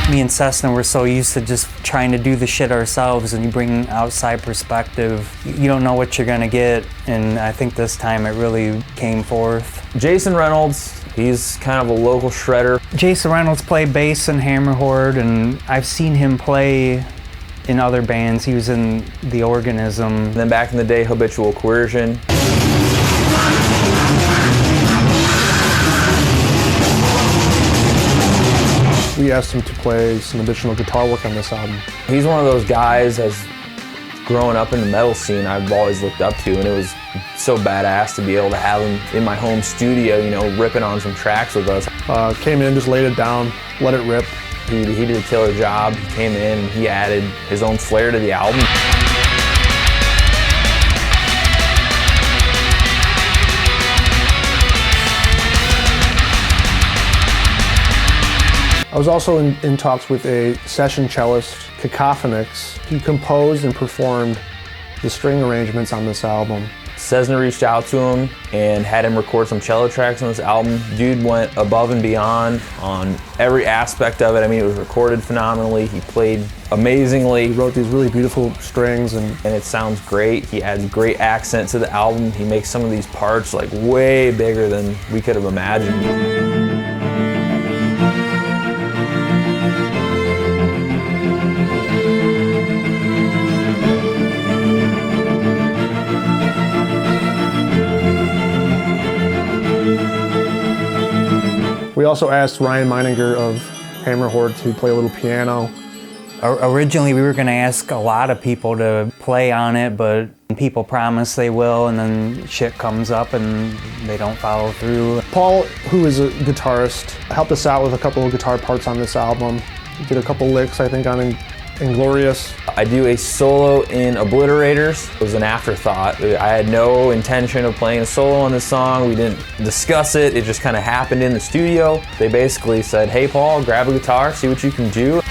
Me and Cessna were so used to just trying to do the shit ourselves, and you bring an outside perspective, you don't know what you're gonna get, and I think this time it really came forth. Jason Reynolds, he's kind of a local shredder. Jason Reynolds played bass in Hammer Horde, and I've seen him play in other bands. He was in The Organism. And then back in the day, Habitual Coercion. We asked him to play some additional guitar work on this album. He's one of those guys, as growing up in the metal scene, I've always looked up to, and it was so badass to be able to have him in my home studio, you know, ripping on some tracks with us. Came in, just laid it down, let it rip. He did a killer job. He came in and he added his own flair to the album. I was also in talks with a session cellist, Cacophonix. He composed and performed the string arrangements on this album. Cessna reached out to him and had him record some cello tracks on this album. Dude went above and beyond on every aspect of it. I mean, it was recorded phenomenally. He played amazingly. He wrote these really beautiful strings and it sounds great. He adds great accent to the album. He makes some of these parts like way bigger than we could have imagined. we also asked Ryan Meininger of Hammer Horde to play a little piano. Originally, we were going to ask a lot of people to play on it, but people promise they will, and then shit comes up and they don't follow through. Paul, who is a guitarist, helped us out with a couple of guitar parts on this album. He did a couple licks, I think, on Inglorious. I do a solo in Obliterators. It was an afterthought. I had no intention of playing a solo on this song. We didn't discuss it. It just kind of happened in the studio. They basically said, hey Paul, grab a guitar, see what you can do.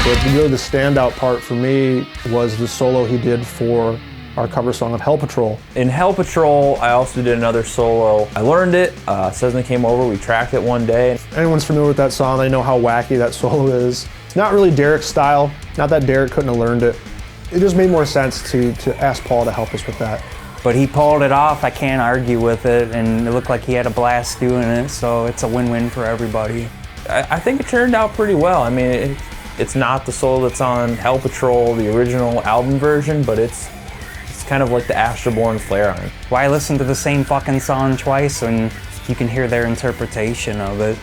But really the standout part for me was the solo he did for our cover song of Hell Patrol. In Hell Patrol, I also did another solo. I learned it. Cessna came over, we tracked it one day. If anyone's familiar with that song, they know how wacky that solo is. It's not really Derek's style. Not that Derek couldn't have learned it. It just made more sense to ask Paul to help us with that. But he pulled it off, I can't argue with it, and it looked like he had a blast doing it, so it's a win-win for everybody. I think it turned out pretty well. I mean, it's not the solo that's on Hell Patrol, the original album version, but it's kind of like the Astralborne flair on it. Why listen to the same fucking song twice when you can hear their interpretation of it?